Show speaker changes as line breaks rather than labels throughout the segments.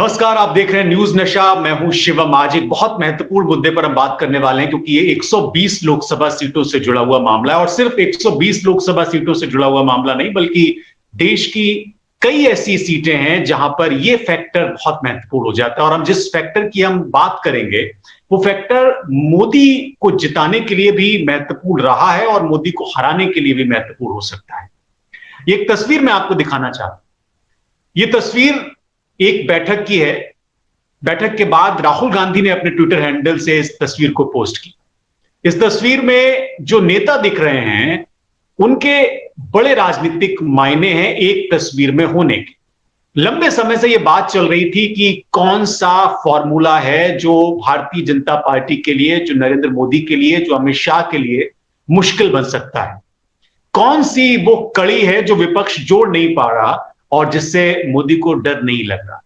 नमस्कार, आप देख रहे हैं न्यूज नशा। मैं हूं शिवम। आज एक बहुत महत्वपूर्ण मुद्दे पर हम बात करने वाले हैं क्योंकि ये 120 लोकसभा सीटों से जुड़ा हुआ मामला है और सिर्फ 120 लोकसभा सीटों से जुड़ा हुआ मामला नहीं, बल्कि देश की कई ऐसी सीटें हैं जहां पर ये फैक्टर बहुत महत्वपूर्ण हो जाता है। और हम जिस फैक्टर की हम बात करेंगे वो फैक्टर मोदी को जिताने के लिए भी महत्वपूर्ण रहा है और मोदी को हराने के लिए भी महत्वपूर्ण हो सकता है। ये एक तस्वीर मैं आपको दिखाना चाहता हूं। ये तस्वीर एक बैठक की है। बैठक के बाद राहुल गांधी ने अपने ट्विटर हैंडल से इस तस्वीर को पोस्ट की। इस तस्वीर में जो नेता दिख रहे हैं उनके बड़े राजनीतिक मायने हैं एक तस्वीर में होने के। लंबे समय से यह बात चल रही थी कि कौन सा फॉर्मूला है जो भारतीय जनता पार्टी के लिए, जो नरेंद्र मोदी के लिए, जो अमित शाह के लिए मुश्किल बन सकता है। कौन सी वो कड़ी है जो विपक्ष जोड़ नहीं पा रहा और जिससे मोदी को डर नहीं लग रहा।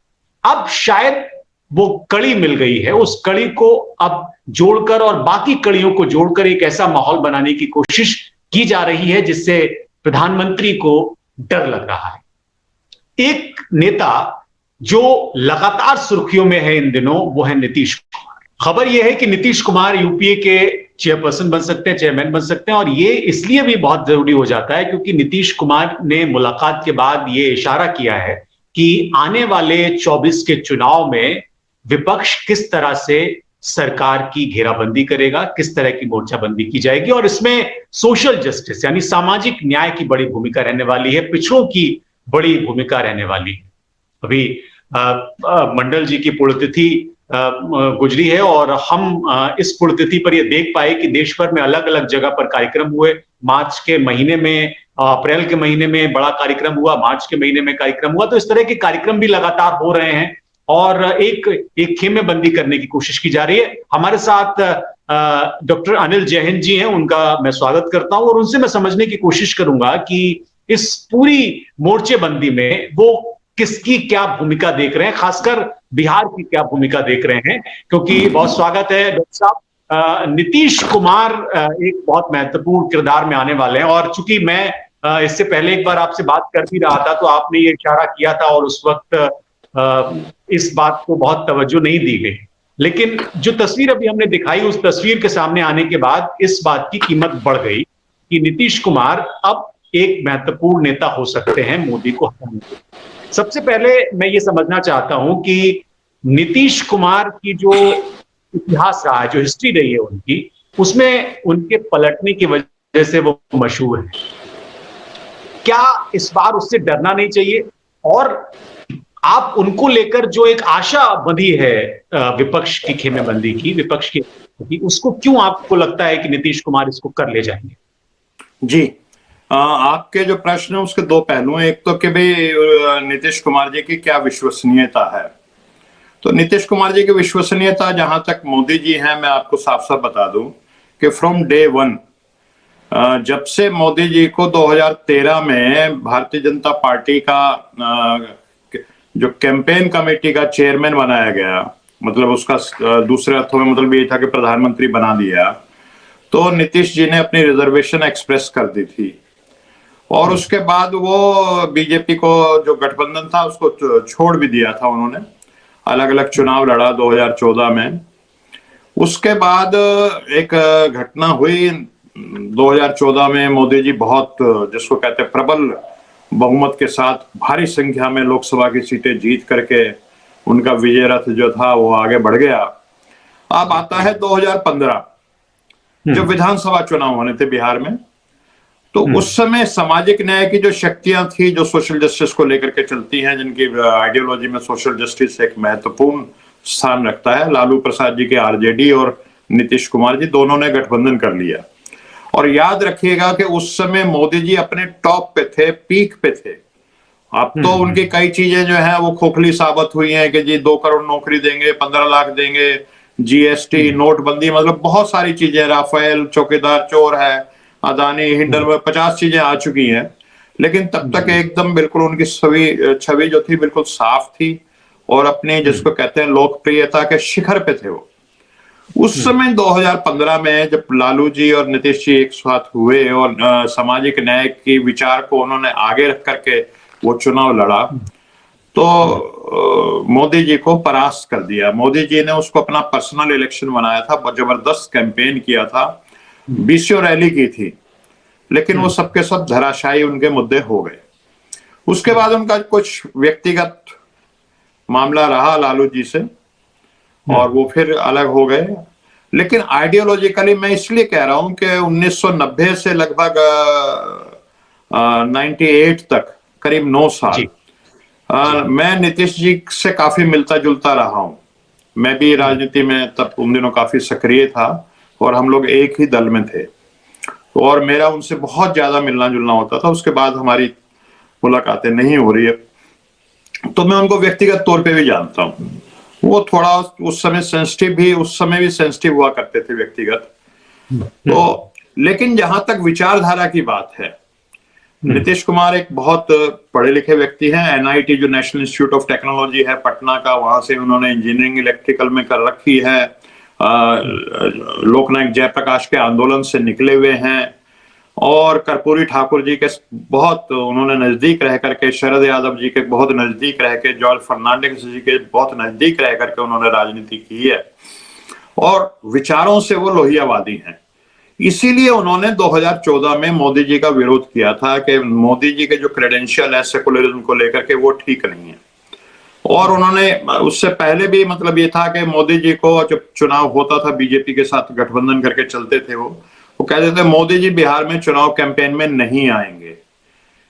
अब शायद वो कड़ी मिल गई है। उस कड़ी को अब जोड़कर और बाकी कड़ियों को जोड़कर एक ऐसा माहौल बनाने की कोशिश की जा रही है जिससे प्रधानमंत्री को डर लग रहा है। एक नेता जो लगातार सुर्खियों में है इन दिनों वो है नीतीश कुमार। खबर यह है कि नीतीश कुमार यूपीए के चेयरपर्सन बन सकते हैं, चेयरमैन बन सकते हैं। और ये इसलिए भी बहुत जरूरी हो जाता है क्योंकि नीतीश कुमार ने मुलाकात के बाद ये इशारा किया है कि आने वाले 24 के चुनाव में विपक्ष किस तरह से सरकार की घेराबंदी करेगा, किस तरह की मोर्चाबंदी की जाएगी। और इसमें सोशल जस्टिस यानी सामाजिक न्याय की बड़ी भूमिका रहने वाली है, पिछड़ों की बड़ी भूमिका रहने वाली है। अभी मंडल जी की पुण्यतिथि गुजरी है और हम इस पुण्यतिथि पर यह देख पाए कि देश भर में अलग अलग जगह पर कार्यक्रम हुए। मार्च के महीने में, अप्रैल के महीने में बड़ा कार्यक्रम हुआ, मार्च के महीने में कार्यक्रम हुआ। तो इस तरह के कार्यक्रम भी लगातार हो रहे हैं और एक खेमेबंदी करने की कोशिश की जा रही है। हमारे साथ डॉक्टर अनिल जैन जी हैं, उनका मैं स्वागत करता हूं और उनसे मैं समझने की कोशिश करूंगा कि इस पूरी मोर्चेबंदी में वो किसकी क्या भूमिका देख रहे हैं, खासकर बिहार की क्या भूमिका देख रहे हैं। क्योंकि बहुत स्वागत है डॉक्टर साहब। नीतीश कुमार एक बहुत महत्वपूर्ण किरदार में आने वाले हैं और चूंकि मैं इससे पहले एक बार आपसे बात कर भी रहा था तो आपने ये इशारा किया था और उस वक्त इस बात को बहुत तवज्जो नहीं दी गई। लेकिन जो तस्वीर अभी हमने दिखाई, उस तस्वीर के सामने आने के बाद इस बात की कीमत बढ़ गई कि नीतीश कुमार अब एक महत्वपूर्ण नेता हो सकते हैं मोदी को हराने के। सबसे पहले मैं ये समझना चाहता हूं कि नीतीश कुमार की जो इतिहास रहा है, जो हिस्ट्री रही है उनकी, उसमें उनके पलटने की वजह से वो मशहूर है। क्या इस बार उससे डरना नहीं चाहिए? और आप उनको लेकर जो एक आशा बंधी है विपक्ष की खेमेबंदी की, विपक्ष की, उसको क्यों आपको लगता है कि नीतीश कुमार इसको कर ले जाएंगे?
जी, आपके जो प्रश्न है उसके दो पहलू हैं। एक तो कि भाई नीतीश कुमार जी की क्या विश्वसनीयता है। तो नीतीश कुमार जी की विश्वसनीयता जहां तक मोदी जी हैं, मैं आपको साफ साफ बता दूं कि फ्रॉम डे वन, जब से मोदी जी को 2013 में भारतीय जनता पार्टी का जो कैंपेन कमेटी का चेयरमैन बनाया गया, मतलब उसका दूसरे अर्थों में मतलब ये था कि प्रधानमंत्री बना दिया, तो नीतीश जी ने अपनी रिजर्वेशन एक्सप्रेस कर दी थी। और उसके बाद वो बीजेपी को जो गठबंधन था उसको छोड़ भी दिया था उन्होंने। अलग अलग चुनाव लड़ा 2014 में। उसके बाद एक घटना हुई 2014 में, मोदी जी बहुत, जिसको कहते हैं प्रबल बहुमत के साथ भारी संख्या में लोकसभा की सीटें जीत करके उनका विजय रथ जो था वो आगे बढ़ गया। अब आता है 2015 जब विधानसभा चुनाव होने थे बिहार में। तो उस समय सामाजिक न्याय की जो शक्तियां थी, जो सोशल जस्टिस को लेकर के चलती हैं, जिनकी आइडियोलॉजी में सोशल जस्टिस एक महत्वपूर्ण स्थान रखता है, लालू प्रसाद जी के आरजेडी और नीतीश कुमार जी दोनों ने गठबंधन कर लिया। और याद रखिएगा कि उस समय मोदी जी अपने टॉप पे थे, पीक पे थे। अब तो उनकी कई चीजें जो है वो खोखली साबित हुई हैं कि जी 2 करोड़ नौकरी देंगे, 15 लाख देंगे, जीएसटी, नोटबंदी, मतलब बहुत सारी चीजें, राफेल, चौकीदार चोर है, अदानी, हिंडलबर्ग, 50 चीजें आ चुकी हैं। लेकिन तब तक एकदम बिल्कुल उनकी छवि जो थी बिल्कुल साफ थी और अपने जिसको कहते हैं लोकप्रियता के शिखर पे थे वो। उस समय 2015 में जब लालू जी और नीतीश जी एक साथ हुए और सामाजिक न्याय की विचार को उन्होंने आगे रख करके वो चुनाव लड़ा, तो मोदी जी को परास्त कर दिया। मोदी जी ने उसको अपना पर्सनल इलेक्शन बनाया था, बहुत जबरदस्त कैंपेन किया था, 20 रैली की थी, लेकिन वो सबके सब धराशायी उनके मुद्दे हो गए। उसके बाद उनका कुछ व्यक्तिगत मामला रहा लालू जी से और वो फिर अलग हो गए। लेकिन आइडियोलॉजिकली मैं इसलिए कह रहा हूं कि 1990 से लगभग 98 तक करीब 9 साल मैं नीतीश जी से काफी मिलता जुलता रहा हूं। मैं भी राजनीति में तब उन दिनों काफी सक्रिय था और हम लोग एक ही दल में थे और मेरा उनसे बहुत ज्यादा मिलना जुलना होता था। उसके बाद हमारी मुलाकातें नहीं हो रही है, तो मैं उनको व्यक्तिगत तौर पे भी जानता हूं। वो थोड़ा उस समय भी सेंसिटिव हुआ करते थे व्यक्तिगत। तो लेकिन जहां तक विचारधारा की बात है, नीतीश कुमार एक बहुत पढ़े लिखे व्यक्ति हैं। एनआईटी जो नेशनल इंस्टीट्यूट ऑफ टेक्नोलॉजी है पटना का, वहां से उन्होंने इंजीनियरिंग इलेक्ट्रिकल में कर रखी है। लोकनायक जयप्रकाश के आंदोलन से निकले हुए हैं और कर्पूरी ठाकुर जी के बहुत उन्होंने नजदीक रह करके, शरद यादव जी के बहुत नजदीक रह के, जॉर्ज फर्नांडिस जी के बहुत नजदीक रह करके उन्होंने राजनीति की है और विचारों से वो लोहियावादी हैं। इसीलिए उन्होंने 2014 में मोदी जी का विरोध किया था कि मोदी जी के जो क्रेडेंशियल है सेकुलरिज्म को लेकर के वो ठीक नहीं है। और उन्होंने उससे पहले भी मतलब ये था कि मोदी जी को जब चुनाव होता था, बीजेपी के साथ गठबंधन करके चलते थे, वो कहते थे मोदी जी बिहार में चुनाव कैंपेन में नहीं आएंगे।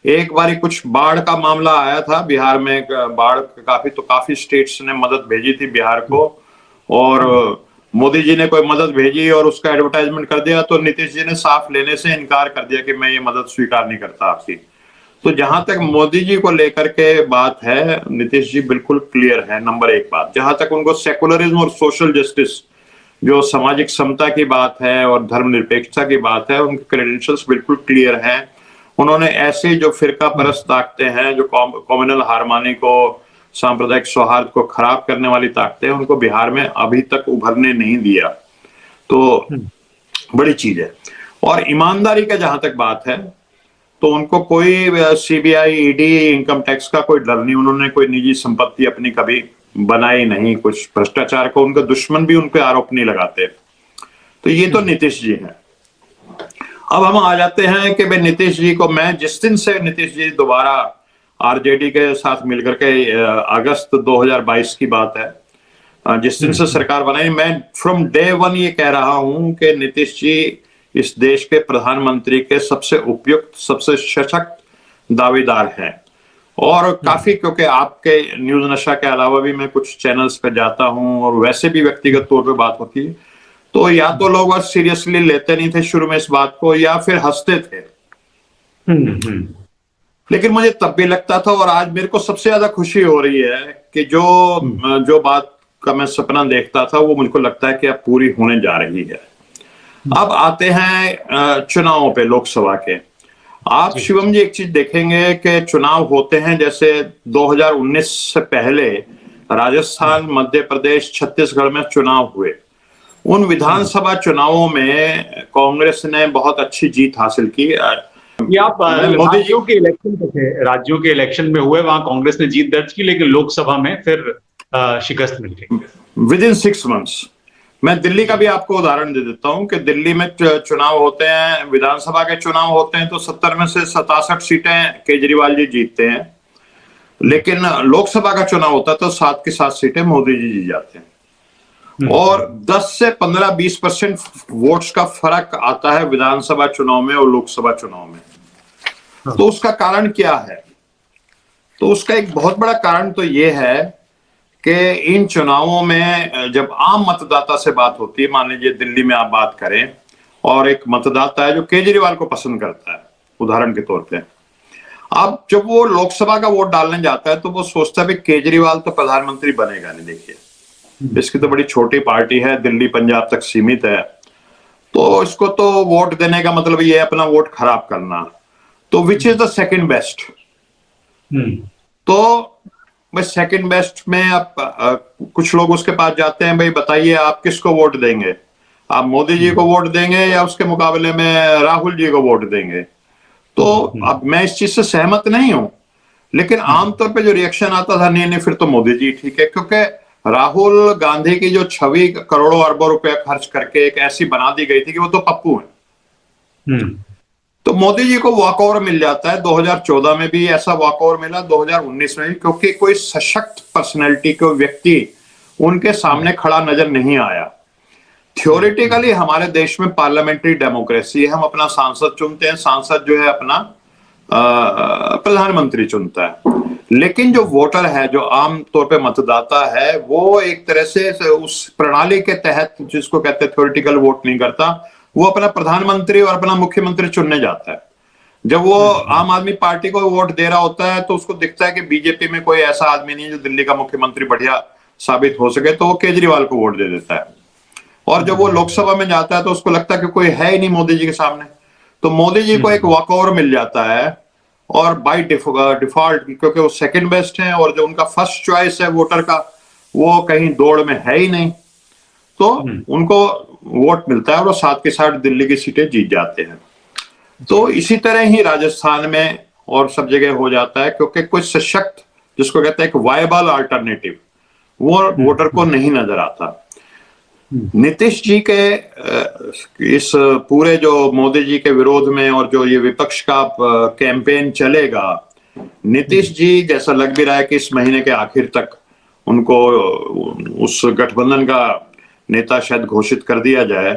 एक बारी कुछ बाढ़ का मामला आया था बिहार में, बाढ़ काफी स्टेट्स ने मदद भेजी थी बिहार को और मोदी जी ने कोई मदद भेजी और उसका एडवर्टाइजमेंट कर दिया, तो नीतीश जी ने साफ लेने से इनकार कर दिया कि मैं ये मदद स्वीकार नहीं करता आपकी। तो जहां तक मोदी जी को लेकर के बात है, नीतीश जी बिल्कुल क्लियर है। नंबर एक बात, जहां तक उनको सेकुलरिज्म और सोशल जस्टिस, जो सामाजिक समता की बात है और धर्मनिरपेक्षता की बात है, उनके क्रेडेंशियल्स बिल्कुल क्लियर हैं। उन्होंने ऐसे जो फिरका परस्त ताकतें हैं, जो कॉम्युनल हार्मनी को, सांप्रदायिक सौहार्द को खराब करने वाली ताकतें, उनको बिहार में अभी तक उभरने नहीं दिया। तो बड़ी चीज है। और ईमानदारी का जहां तक बात है, तो उनको कोई सीबीआई, ईडी, इनकम टैक्स का कोई डर नहीं। उन्होंने कोई निजी संपत्ति अपनी कभी बनाई नहीं, कुछ भ्रष्टाचार को उनका दुश्मन भी उनके आरोप नहीं लगाते। तो ये तो नीतीश जी हैं। अब हम आ जाते हैं कि भाई नीतीश जी को, मैं जिस दिन से नीतीश जी दोबारा आरजेडी के साथ मिलकर के, अगस्त 2022 की बात है, जिस दिन से सरकार बनाई, मैं फ्रॉम डे वन ये कह रहा हूं कि नीतीश जी इस देश के प्रधानमंत्री के सबसे उपयुक्त, सबसे सशक्त दावेदार हैं। और काफी, क्योंकि आपके न्यूज नशा के अलावा भी मैं कुछ चैनल्स पे जाता हूं और वैसे भी व्यक्तिगत तौर पे बात होती है, तो या तो लोग और सीरियसली लेते नहीं थे शुरू में इस बात को, या फिर हंसते थे। लेकिन मुझे तब भी लगता था, और आज मेरे को सबसे ज्यादा खुशी हो रही है कि जो बात का मैं सपना देखता था, वो मुझको लगता है कि अब पूरी होने जा रही है। अब आते हैं चुनावों पे, लोकसभा के। आप शिवम जी एक चीज देखेंगे कि चुनाव होते हैं, जैसे 2019 से पहले राजस्थान, मध्य प्रदेश, छत्तीसगढ़ में चुनाव हुए। उन विधानसभा चुनावों में कांग्रेस ने बहुत अच्छी जीत हासिल की।
ये आप राज्यों के इलेक्शन में हुए, वहां कांग्रेस ने जीत दर्ज की, लेकिन लोकसभा में फिर शिकस्त मिल गई
विद इन 6 months। मैं दिल्ली का भी आपको उदाहरण दे देता हूं कि दिल्ली में चुनाव होते हैं, विधानसभा के चुनाव होते हैं, तो 70 में से 67 सीटें केजरीवाल जी जीतते हैं। लेकिन लोकसभा का चुनाव होता है तो 7 की 7 सीटें मोदी जी जीत जाते हैं। और 10 से 15-20% वोट्स का फर्क आता है विधानसभा चुनाव में और लोकसभा चुनाव में। तो उसका कारण क्या है? तो उसका एक बहुत बड़ा कारण तो यह है कि इन चुनावों में जब आम मतदाता से बात होती है, मान लीजिए दिल्ली में आप बात करें, और एक मतदाता है जो केजरीवाल को पसंद करता है, उदाहरण के तौर पे, अब जब वो लोकसभा का वोट डालने जाता है तो वो सोचता है कि केजरीवाल तो प्रधानमंत्री बनेगा नहीं। देखिए, इसकी तो बड़ी छोटी पार्टी है, दिल्ली पंजाब तक सीमित है, तो इसको तो वोट देने का मतलब ये है अपना वोट खराब करना। तो which is the second best? तो भाई सेकंड बेस्ट में आप कुछ लोग उसके पास जाते हैं, भाई बताइए आप किसको वोट देंगे? आप मोदी जी को वोट देंगे या उसके मुकाबले में राहुल जी को वोट देंगे? तो अब मैं इस चीज से सहमत नहीं हूं। लेकिन आमतौर पे जो रिएक्शन आता था, नहीं नहीं फिर तो मोदी जी ठीक है, क्योंकि राहुल गांधी की जो छवि करोड़ों अरबों रुपए खर्च करके एक ऐसी बना दी गई थी कि वो तो पप्पू है। तो मोदी जी को वॉकओवर मिल जाता है। 2014 में भी ऐसा वॉकओवर मिला, 2019 में भी, क्योंकि कोई सशक्त पर्सनैलिटी, कोई व्यक्ति उनके सामने खड़ा नजर नहीं आया। थ्योरेटिकली हमारे देश में पार्लियामेंट्री डेमोक्रेसी है, हम अपना सांसद चुनते हैं, सांसद जो है अपना प्रधानमंत्री चुनता है। लेकिन जो वोटर है, जो आम तौर पे मतदाता है, वो एक तरह से उस प्रणाली के तहत, जिसको कहते हैं थ्योरेटिकल वोट नहीं करता, वो अपना प्रधानमंत्री और अपना मुख्यमंत्री चुनने जाता है। जब वो आम आदमी पार्टी को वोट दे रहा होता है तो उसको दिखता है कि बीजेपी में कोई ऐसा आदमी नहीं है जो दिल्ली का मुख्यमंत्री बढ़िया साबित हो सके, तो वो केजरीवाल को वोट दे देता है। और जब वो लोकसभा में जाता है तो उसको लगता है कि कोई है ही नहीं मोदी जी के सामने, तो मोदी जी को एक वॉकओवर मिल जाता है। और बाय डिफॉल्ट, क्योंकि वो सेकंड बेस्ट है और जो उनका फर्स्ट चॉइस है वोटर का, वो कहीं दौड़ में है ही नहीं, तो उनको वोट मिलता है और वो साथ के साथ दिल्ली की सीटें जीत जाते हैं। तो इसी तरह ही राजस्थान में और सब जगह हो जाता है, क्योंकि कोई सशक्त, जिसको कहते हैं एक वायबल अल्टरनेटिव, वो वोटर को नहीं नजर आता। नीतीश जी के इस पूरे जो मोदी जी के विरोध में और जो ये विपक्ष का कैंपेन चलेगा, नीतीश जी जैसा लग भी रहा है कि इस महीने के आखिर तक उनको उस गठबंधन का नेता शायद घोषित कर दिया जाए,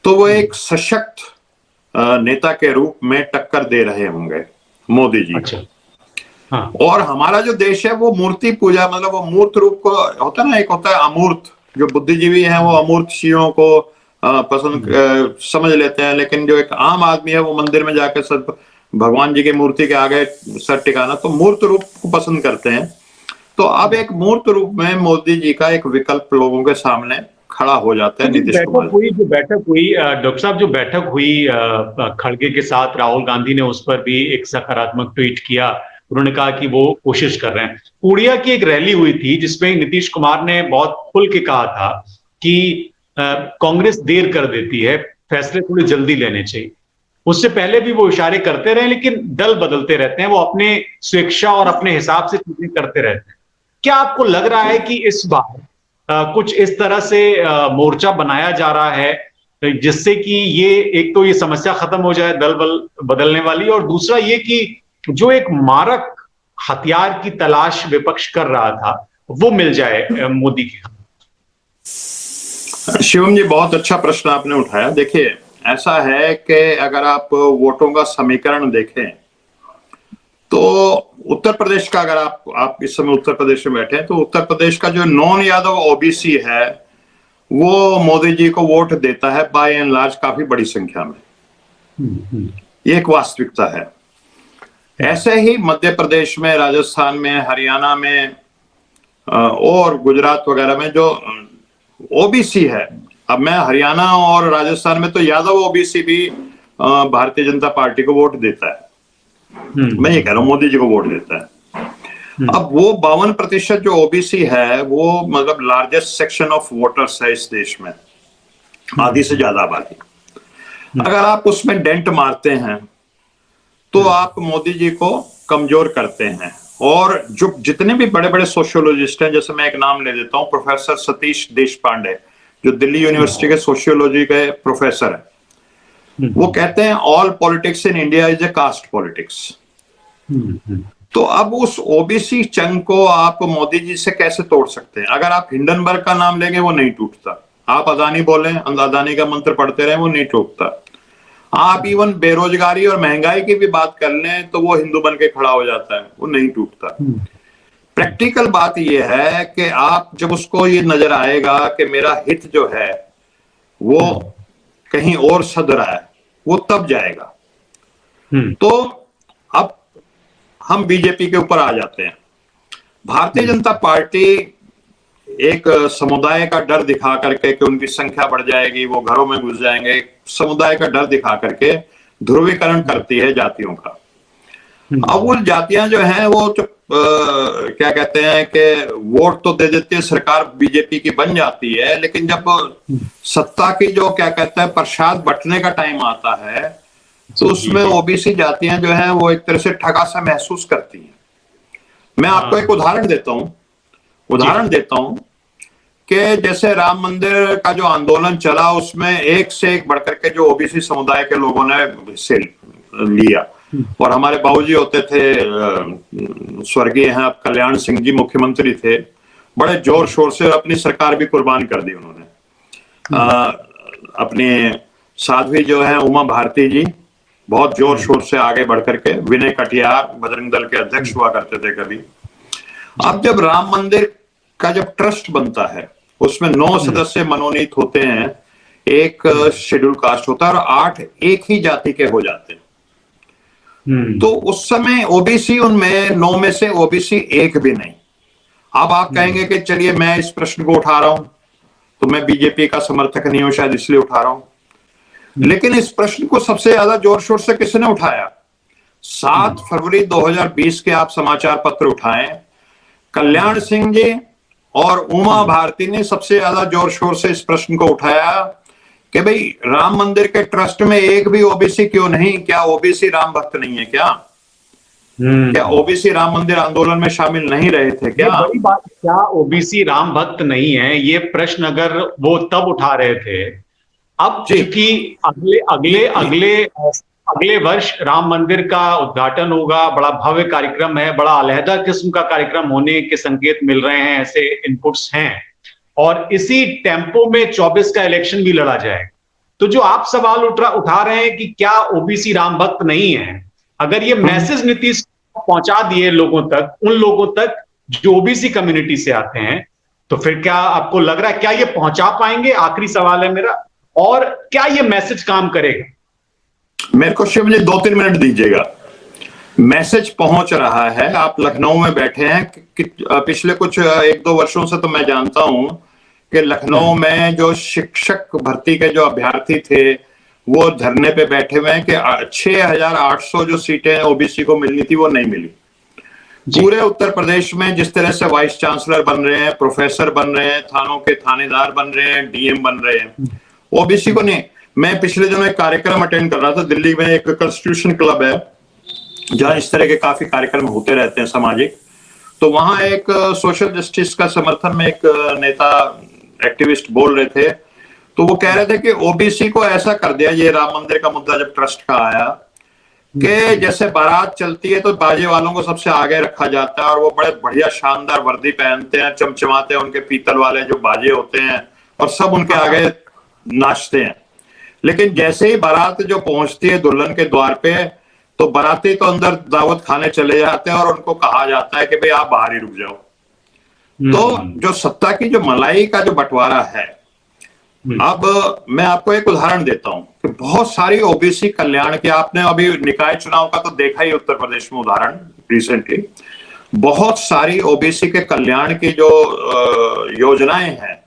तो वो एक सशक्त नेता के रूप में टक्कर दे रहे होंगे मोदी जी।
अच्छा। हाँ।
और हमारा जो देश है वो मूर्ति पूजा, मतलब वो मूर्त रूप को होता है ना, एक होता है अमूर्त, जो बुद्धिजीवी हैं वो अमूर्त चीजों को पसंद समझ लेते हैं, लेकिन जो एक आम आदमी है वो मंदिर में जाकर सब भगवान जी की मूर्ति के आगे सर टिकाना, तो मूर्त रूप को पसंद करते हैं। तो अब एक मूर्त रूप में मोदी जी का एक विकल्प लोगों के सामने खड़ा हो जाता है। नीतीश कुमार
जो बैठक हुई डॉक्टर साहब, जो बैठक हुई खड़गे के साथ, राहुल गांधी ने उस पर भी एक सकारात्मक ट्वीट किया। उन्होंने कहा कि वो कोशिश कर रहे हैं। पूर्णिया की एक रैली हुई थी जिसमें नीतीश कुमार ने बहुत खुल के कहा था कि कांग्रेस देर कर देती है, फैसले थोड़ी जल्दी लेने चाहिए। उससे पहले भी वो इशारे करते रहे, लेकिन दल बदलते रहते हैं, वो अपने स्वेच्छा और अपने हिसाब से चीजें करते रहते हैं। क्या आपको लग रहा है कि इस बार कुछ इस तरह से मोर्चा बनाया जा रहा है जिससे कि ये, एक तो ये समस्या खत्म हो जाए दल बदलने वाली, और दूसरा ये कि जो एक मारक हथियार की तलाश विपक्ष कर रहा था वो मिल जाए मोदी के?
शिवम जी, बहुत अच्छा प्रश्न आपने उठाया। देखिए, ऐसा है कि अगर आप वोटों का समीकरण देखें तो उत्तर प्रदेश का, अगर आप इस समय उत्तर प्रदेश में बैठे हैं, तो उत्तर प्रदेश का जो नॉन यादव ओबीसी है वो मोदी जी को वोट देता है बाय एंड लार्ज, काफी बड़ी संख्या में। ये एक वास्तविकता है। ऐसे ही मध्य प्रदेश में, राजस्थान में, हरियाणा में और गुजरात वगैरह में जो ओबीसी है, अब मैं हरियाणा और राजस्थान में तो यादव ओबीसी भी भारतीय जनता पार्टी को वोट देता है। मैं ये कह रहा हूं मोदी जी को वोट देता है। अब वो 52% जो ओबीसी है वो मतलब लार्जेस्ट सेक्शन ऑफ वोटर्स है इस देश में, आधी से ज्यादा आबादी। अगर आप उसमें डेंट मारते हैं तो आप मोदी जी को कमजोर करते हैं। और जो जितने भी बड़े बड़े सोशियोलॉजिस्ट हैं, जैसे मैं एक नाम ले देता हूं, प्रोफेसर सतीश देशपांडे, जो दिल्ली यूनिवर्सिटी के सोशियोलॉजी के प्रोफेसर है, वो कहते हैं all politics in India is a caste politics. तो अब उस ओबीसी चंग को आप मोदी जी से कैसे तोड़ सकते हैं? अगर आप हिंडनबर्ग का नाम लेंगे वो नहीं टूटता, आप अदानी बोले, अदानी का मंत्र पढ़ते रहे, वो नहीं टूटता। आप इवन बेरोजगारी और महंगाई की भी बात कर लें तो वो हिंदू बन के खड़ा हो जाता है, वो नहीं टूटता। प्रैक्टिकल बात यह है कि आप जब उसको ये नजर आएगा कि मेरा हित जो है वो कहीं और सध रहा है, वो तब जाएगा। तो अब हम बीजेपी के ऊपर आ जाते हैं। भारतीय जनता पार्टी एक समुदाय का डर दिखा करके कि उनकी संख्या बढ़ जाएगी, वो घरों में घुस जाएंगे, समुदाय का डर दिखा करके ध्रुवीकरण करती है जातियों का। अब वो जातियां जो हैं वो क्या कहते हैं कि वोट तो दे देती है, सरकार बीजेपी की बन जाती है, लेकिन जब सत्ता की जो क्या कहते हैं प्रसाद बंटने का टाइम आता है तो उसमें ओबीसी जातियां जो हैं वो एक तरह से ठगा सा महसूस करती हैं। मैं आपको एक उदाहरण देता हूं कि जैसे राम मंदिर का जो आंदोलन चला उसमें एक से एक बढ़कर के जो ओबीसी समुदाय के लोगों ने हिस्से लिया, और हमारे बाबूजी होते थे, स्वर्गीय हैं अब कल्याण सिंह जी मुख्यमंत्री थे, बड़े जोर शोर से अपनी सरकार भी कुर्बान कर दी उन्होंने। अपने साध्वी जो है उमा भारती जी बहुत जोर शोर से आगे बढ़कर के, विनय कटियार बजरंग दल के अध्यक्ष हुआ करते थे कभी। अब जब राम मंदिर का जब ट्रस्ट बनता है उसमें 9 सदस्य मनोनीत होते हैं, एक शेड्यूल कास्ट होता है और 8 एक ही जाति के हो जाते हैं। तो उस समय ओबीसी उनमें 9 में से ओबीसी एक भी नहीं। अब आप कहेंगे कि चलिए मैं इस प्रश्न को उठा रहा हूं, तो मैं बीजेपी का समर्थक नहीं हूं शायद इसलिए उठा रहा हूं, लेकिन इस प्रश्न को सबसे ज्यादा जोर शोर से किसने उठाया? 7 फरवरी 2020 के आप समाचार पत्र उठाएं, कल्याण सिंह जी और उमा भारती ने सबसे ज्यादा जोर शोर से इस प्रश्न को उठाया कि भाई राम मंदिर के ट्रस्ट में एक भी ओबीसी क्यों नहीं? क्या ओबीसी राम भक्त नहीं है क्या? क्या ओबीसी राम मंदिर आंदोलन में शामिल नहीं रहे थे क्या?
बड़ी बात, क्या ओबीसी राम भक्त नहीं है? ये प्रश्न अगर वो तब उठा रहे थे, अब चूंकि अगले वर्ष राम मंदिर का उद्घाटन होगा, बड़ा भव्य कार्यक्रम है, बड़ा अलहदा किस्म का कार्यक्रम होने के संकेत मिल रहे हैं, ऐसे इनपुट्स हैं, और इसी टेम्पो में 24 का इलेक्शन भी लड़ा जाएगा। तो जो आप सवाल उठा रहे हैं कि क्या ओबीसी राम भक्त नहीं है, अगर ये मैसेज नीतीश पहुंचा दिए लोगों तक, उन लोगों तक जो ओबीसी कम्युनिटी से आते हैं, तो फिर क्या आपको लग रहा है क्या ये पहुंचा पाएंगे? आखिरी सवाल है मेरा, और क्या ये मैसेज काम करेगा?
मेरे को शिव जी 2-3 मिनट दीजिएगा। मैसेज पहुंच रहा है। आप लखनऊ में बैठे हैं कि पिछले कुछ 1-2 वर्षों से तो मैं जानता हूं कि लखनऊ में जो शिक्षक भर्ती के जो अभ्यर्थी थे वो धरने पे बैठे हुए हैं कि 6,800 जो सीटें ओबीसी को मिलनी थी वो नहीं मिली। पूरे उत्तर प्रदेश में जिस तरह से वाइस चांसलर बन रहे हैं, प्रोफेसर बन रहे हैं, थानों के थानेदार बन रहे हैं, डीएम बन रहे हैं, ओबीसी को नहीं। मैं पिछले दिनों एक कार्यक्रम अटेंड कर रहा था, दिल्ली में एक कॉन्स्टिट्यूशन क्लब है जहां इस तरह के काफी कार्यक्रम होते रहते हैं सामाजिक। तो वहां एक सोशल जस्टिस का समर्थन में एक नेता एक्टिविस्ट बोल रहे थे, तो वो कह रहे थे कि ओबीसी को ऐसा कर दिया, ये राम मंदिर का मुद्दा जब ट्रस्ट का आया, कि जैसे बारात चलती है तो बाजे वालों को सबसे आगे रखा जाता है और वो बड़े बढ़िया शानदार वर्दी पहनते हैं, चमचमाते हैं, उनके पीतल वाले जो बाजे होते हैं और सब उनके आगे नाचते हैं। लेकिन जैसे ही बारात जो पहुंचती है दुल्हन के द्वार पे, तो बाराती तो अंदर दावत खाने चले जाते हैं और उनको कहा जाता है कि भाई आप बाहर ही रुक जाओ। तो जो सत्ता की जो मलाई का जो बंटवारा है, अब मैं आपको एक उदाहरण देता हूं कि बहुत सारी ओबीसी कल्याण के, आपने अभी निकाय चुनाव का तो देखा ही उत्तर प्रदेश में उदाहरण रिसेंटली, बहुत सारी ओबीसी के कल्याण की जो योजनाएं हैं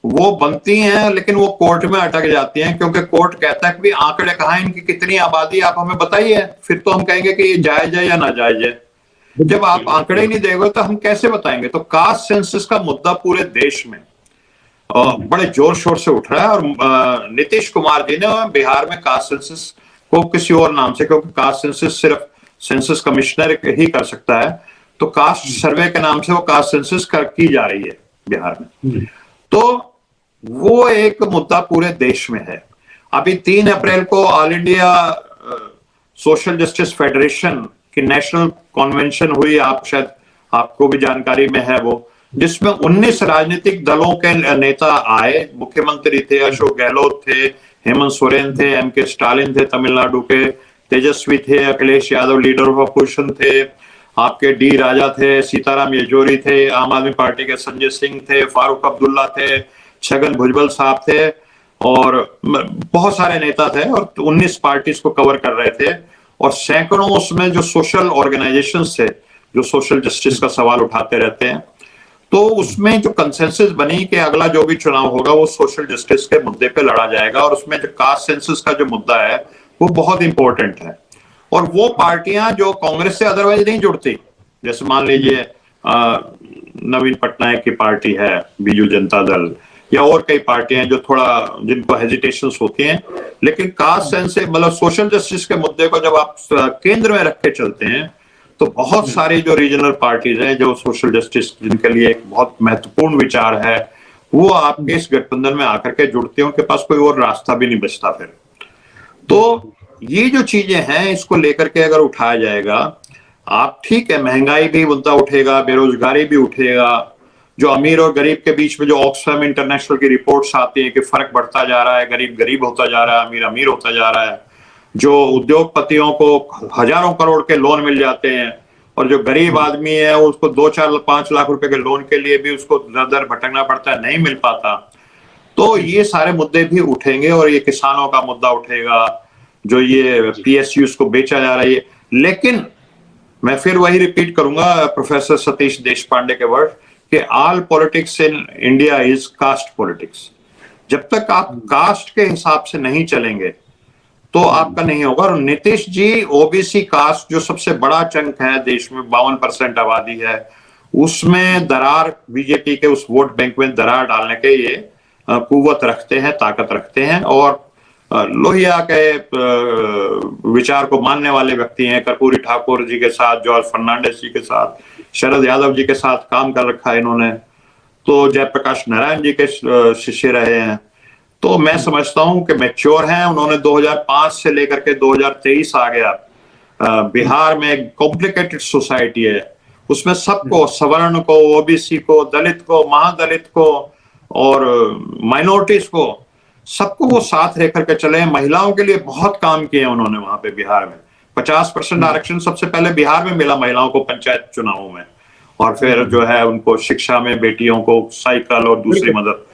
वो बनती हैं, लेकिन वो कोर्ट में अटक जाती हैं, क्योंकि कोर्ट कहता है कि आंकड़े कहाँ हैं, इनकी कितनी आबादी आप हमें बताइए, फिर तो हम कहेंगे कि ये जायज है या नाजायज है। जब आप आंकड़े नहीं देंगे तो हम कैसे बताएंगे? तो कास्ट सेंसस का मुद्दा पूरे देश में बड़े जोर शोर से उठ रहा है, और नीतीश कुमार जी ने बिहार में कास्ट सेंसस को किसी और नाम से, क्योंकि कास्ट सेंसस सिर्फ सेंसस कमिश्नर ही कर सकता है, तो कास्ट सर्वे के नाम से वो कास्ट सेंसस की जा रही है बिहार में। तो वो एक मुद्दा पूरे देश में है। अभी 3 अप्रैल को all India social justice federation की नेशनल कन्वेंशन हुई, आप शायद आपको भी जानकारी में है वो, जिसमें 19 राजनीतिक दलों के नेता आए। मुख्यमंत्री थे, अशोक गहलोत थे, हेमंत सोरेन थे, एमके स्टालिन थे तमिलनाडु के, तेजस्वी थे, Akhilesh Yadav leader of opposition थे, आपके डी राजा थे, सीताराम येचुरी थे, आम आदमी पार्टी के संजय सिंह थे, फारूक अब्दुल्ला थे, छगन भुजबल साहब थे, और बहुत सारे नेता थे, और 19 पार्टीज को कवर कर रहे थे, और सैकड़ों उसमें जो सोशल ऑर्गेनाइजेशंस थे जो सोशल जस्टिस का सवाल उठाते रहते हैं। तो उसमें जो कंसेंसस बनी कि अगला जो भी चुनाव होगा वो सोशल जस्टिस के मुद्दे पे लड़ा जाएगा, और उसमें जो कास्ट सेंसस का जो मुद्दा है वो बहुत इंपॉर्टेंट है। और वो पार्टियां जो कांग्रेस से अदरवाइज नहीं जुड़ती, जैसे मान लीजिए नवीन पटनायक की पार्टी है, बीजू जनता दल, या और कई पार्टियां हैं जो थोड़ा जिनको हेजिटेशंस होती हैं, लेकिन कास्ट सेंस मतलब सोशल जस्टिस के मुद्दे को जब आप केंद्र में रख के चलते हैं तो बहुत सारी जो रीजनल पार्टीज हैं जो सोशल जस्टिस जिनके लिए एक बहुत महत्वपूर्ण विचार है, वो आपके इस गठबंधन में आकर के जुड़ते हैं, उनके पास कोई और रास्ता भी नहीं बचता फिर। तो ये जो चीजें हैं इसको लेकर के अगर उठाया जाएगा, आप ठीक है, महंगाई भी मुद्दा उठेगा, बेरोजगारी भी उठेगा, जो अमीर और गरीब के बीच में जो ऑक्सफैम इंटरनेशनल की रिपोर्ट्स आती है कि फर्क बढ़ता जा रहा है, गरीब गरीब होता जा रहा है, अमीर अमीर होता जा रहा है, जो उद्योगपतियों को हजारों करोड़ के लोन मिल जाते हैं और जो गरीब आदमी है उसको 2-4-5 लाख रुपए के लोन के लिए भी उसको दर दर भटकना पड़ता है, नहीं मिल पाता। तो ये सारे मुद्दे भी उठेंगे और ये किसानों का मुद्दा उठेगा, जो ये PSUs को बेचा जा रहा है। लेकिन मैं फिर वही रिपीट करूंगा प्रोफेसर सतीश देशपांडे के वर्ड कि all politics in India is caste politics. जब तक आप कास्ट के हिसाब से नहीं चलेंगे तो आपका नहीं होगा। और नीतीश जी ओबीसी कास्ट जो सबसे बड़ा चंक है देश में, 52% आबादी है, उसमें दरार, बीजेपी के उस वोट बैंक में दरार डालने के ये कुव्वत रखते हैं, ताकत रखते हैं और लोहिया के विचार को मानने वाले व्यक्ति हैं। कर्पूरी ठाकुर जी के साथ, जॉर्ज फर्नांडिस जी के साथ, शरद यादव जी के साथ काम कर रखा है इन्होंने, तो जयप्रकाश नारायण जी के शिष्य रहे हैं। तो मैं समझता हूं कि मैच्योर हैं उन्होंने। 2005 से लेकर के 2023 आ गया, बिहार में एक कॉम्प्लिकेटेड सोसाइटी है, उसमें सबको, सवर्ण को, ओबीसी को, दलित को, महादलित को और माइनॉरिटीज को, सबको वो साथ रह करके चले। महिलाओं के लिए बहुत काम किए उन्होंने वहां पे बिहार में। 50% आरक्षण सबसे पहले बिहार में मिला महिलाओं को पंचायत चुनावों में, और फिर जो है उनको शिक्षा में बेटियों को साइकिल और दूसरी मदद।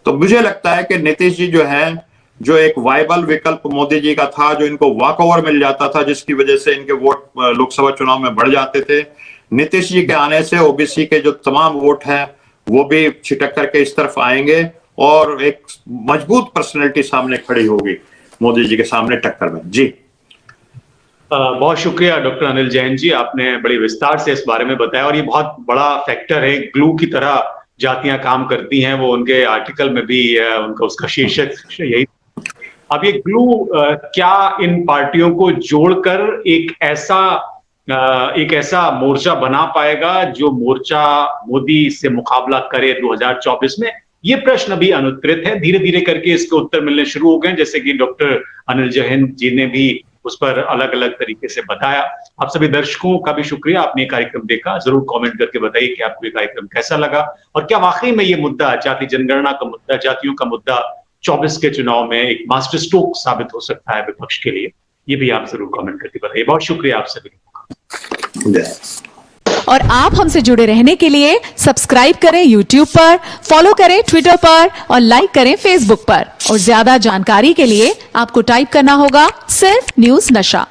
तो मुझे लगता है कि नीतीश जी जो है, जो एक वायबल विकल्प मोदी जी का था, जो इनको वॉक ओवर मिल जाता था, जिसकी वजह से इनके वोट लोकसभा चुनाव में बढ़ जाते थे, नीतीश जी के आने से ओबीसी के जो तमाम वोट हैं वो भी छिटक करके इस तरफ आएंगे और एक मजबूत पर्सनैलिटी सामने खड़ी होगी मोदी जी के सामने टक्कर में। जी
बहुत शुक्रिया डॉक्टर अनिल जैन जी, आपने बड़ी विस्तार से इस बारे में बताया और ये बहुत बड़ा फैक्टर है। ग्लू की तरह जातियां काम करती हैं, वो उनके आर्टिकल में भी उनका उसका शीर्षक यही। अब ये ग्लू क्या इन पार्टियों को जोड़कर एक ऐसा मोर्चा बना पाएगा जो मोर्चा मोदी से मुकाबला करे 2024 में? ये प्रश्न अभी अनुत्तरित है। धीरे धीरे करके इसके उत्तर मिलने शुरू हो गए, जैसे कि डॉक्टर अनिल जैन जी ने भी उस पर अलग अलग तरीके से बताया। आप सभी दर्शकों का भी शुक्रिया, आपने कार्यक्रम देखा। जरूर कमेंट करके बताइए कि आपको ये कार्यक्रम कैसा लगा और क्या वाकई में ये मुद्दा, जाति जनगणना का मुद्दा, जातियों का मुद्दा 24 के चुनाव में एक मास्टर स्ट्रोक साबित हो सकता है विपक्ष के लिए। ये भी आप जरूर कमेंट करके बताइए। बहुत शुक्रिया आप सभी।
और आप हमसे जुड़े रहने के लिए सब्सक्राइब करें YouTube पर, फॉलो करें Twitter पर और लाइक करें Facebook पर। और ज्यादा जानकारी के लिए आपको टाइप करना होगा सिर्फ न्यूज़ नशा।